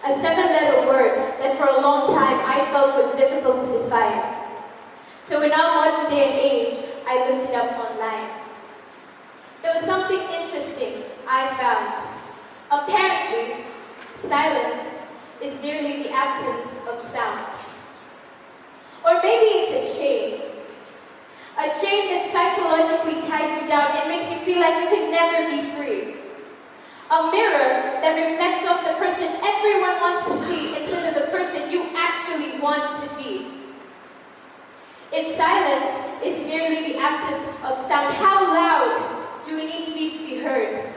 A 7-letter word that for a long time I felt was difficult to define. So in our modern day and age, I looked it up online. There was something interesting I found. Apparently, silence is merely the absence of sound. Or maybe it's a chain. A chain that psychologically ties you down and makes you feel like you can never be free. A mirror that reflects off the person everyone wants to see instead of the person you actually want to be. If silence is merely the absence of sound, how loud do we need to be heard?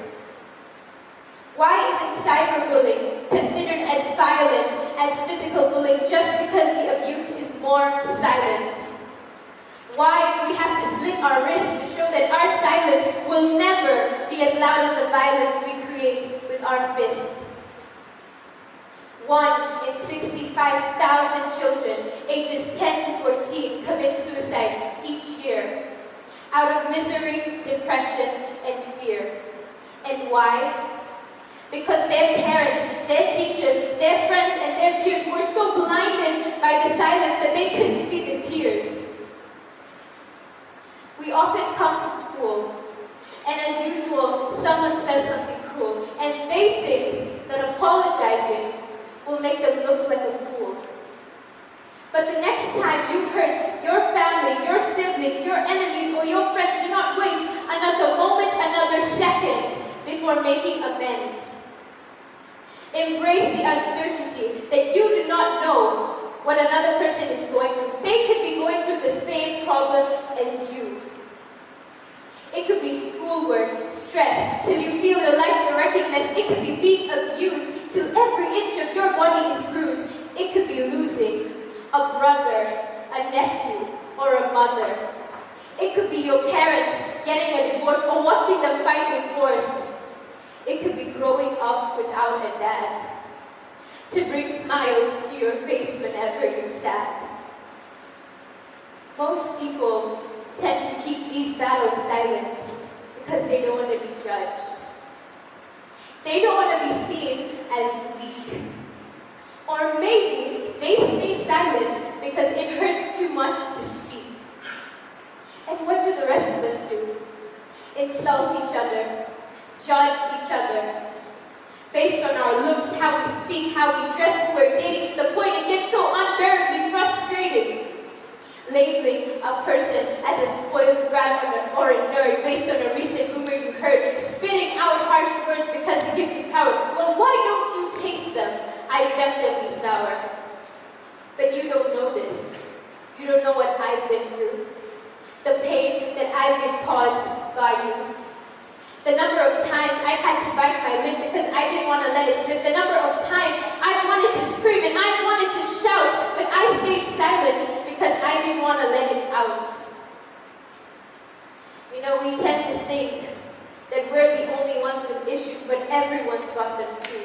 Why isn't cyberbullying considered as violent as physical bullying just because the abuse is more silent? Why do we have to slit our wrists to show that our silence will never be as loud as the violence we create with our fists? 1 in 65,000 children ages 10 to 14 commit suicide each year out of misery, depression, and fear. And why? Because their parents, their teachers, their friends, and their peers were so blinded by the silence that they couldn't see the tears. We often come to school, and as usual, someone says something cruel, and they think that apologizing will make them look like a fool. But the next time you hurt your family, your siblings, your enemies, or your friends, do not wait another moment, another second before making amends. Embrace the uncertainty that you do not know what another person is going through. They could be going through the same problem as you. It could be schoolwork, stress, till you feel your life's a wrecking mess. It could be being abused till every inch of your body is bruised. It could be losing a brother, a nephew, or a mother. It could be your parents getting a divorce or watching them fight with force. It could be growing up without a dad to bring smiles to your face whenever you're sad. Most people tend to keep these battles silent because they don't want to be judged. They don't want to be seen as weak. Or maybe they stay silent because it hurts too much to speak. And what do the rest of us do? Insult each other, judge each other, based on our looks, how we speak, how we dress, who we're dating, to the point it gets so unbearably frustrated. Labeling a person as a spoiled brat or a nerd based on a recent rumor you heard, spitting out harsh words because it gives you power. Well, why don't you taste them? I bet they'll be sour. But you don't know this. You don't know what I've been through. The pain that I've been caused by you. The number of times I've had to bite my lip because I didn't want to let it slip. The number of times I wanted to scream and I wanted to shout, but I stayed silent because I didn't want to let it out. You know, we tend to think that we're the only ones with issues, but everyone's got them too.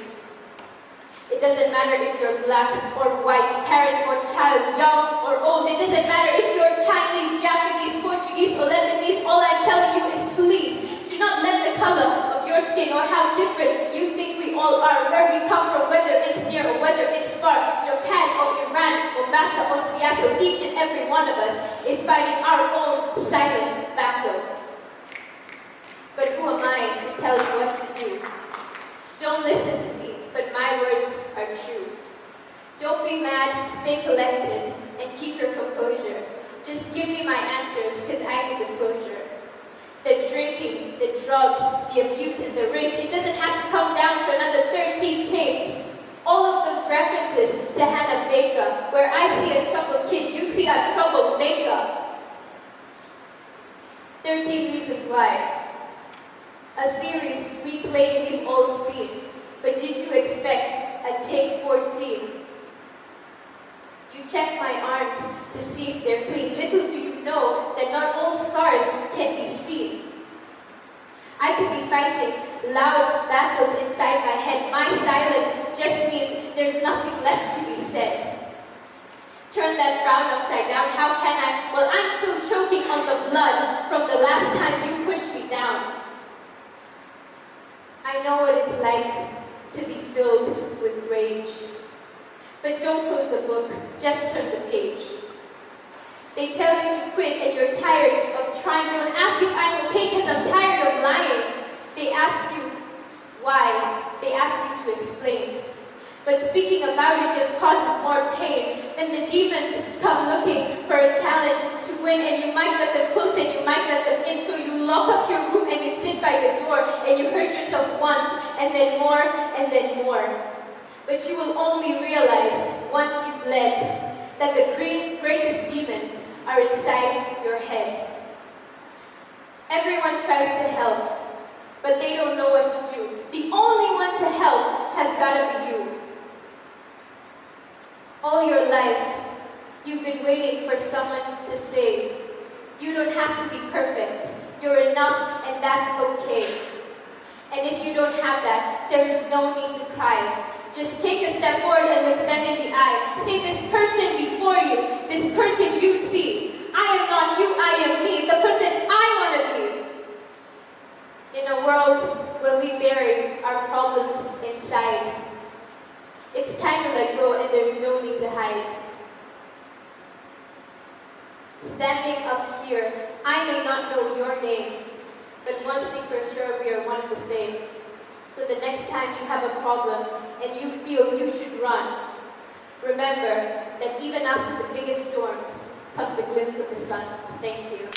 It doesn't matter if you're black or white, parent or child, young or old. It doesn't matter if you're Chinese, Japanese, Portuguese, or Lebanese. All I'm telling you is please, do not let the color of your skin or how different you think we all are, where we come from, whether it's near or whether it's far, Japan or Iran, Mombasa or Seattle, each and every one of us is fighting our own silent battle. But who am I to tell you what to do? Don't listen to me, but my words are true. Don't be mad, stay collected, and keep your composure. Just give me my answers, because I need the closure. The drinking, the drugs, the abuse, and the rape, it doesn't have to come down to another 13 tapes. All of those references to Hannah Baker, where I see a troubled kid, you see a troubled maker. 13 Reasons Why. A series we claim we've all seen, but did you expect a take 14? You check my arms to see if they're clean. Little do you know that not all scars can be seen. I could be fighting loud battles inside my head. My silence just means there's nothing left to be said. Turn that frown upside down. How can I? Well, I'm still choking on the blood from the last time you pushed me down. I know what it's like to be filled with rage. But don't close the book, just turn the page. They tell you to quit and you're tired of trying. Don't ask if I'm okay because I'm tired of lying. They ask you why. They ask you to explain. But speaking about it just causes more pain. Then the demons come looking for a challenge to win, and you might let them close and you might let them in. So you lock up your room and you sit by the door and you hurt yourself once and then more and then more. But you will only realize once you've led that the greatest demons are inside your head. Everyone tries to help, but they don't know what to do. The only one to help has got to be you. All your life, you've been waiting for someone to say, you don't have to be perfect. You're enough, and that's okay. And if you don't have that, there is no need to cry. Just take a step forward and look them in the eye. Say, this person before you, this person you see, I am not you, I am me, the person I want to be. In a world where we bury our problems inside, it's time to let go and there's no need to hide. Standing up here, I may not know your name, but one thing for sure, we are one and the same. So the next time you have a problem and you feel you should run, remember that even after the biggest storms comes a glimpse of the sun. Thank you.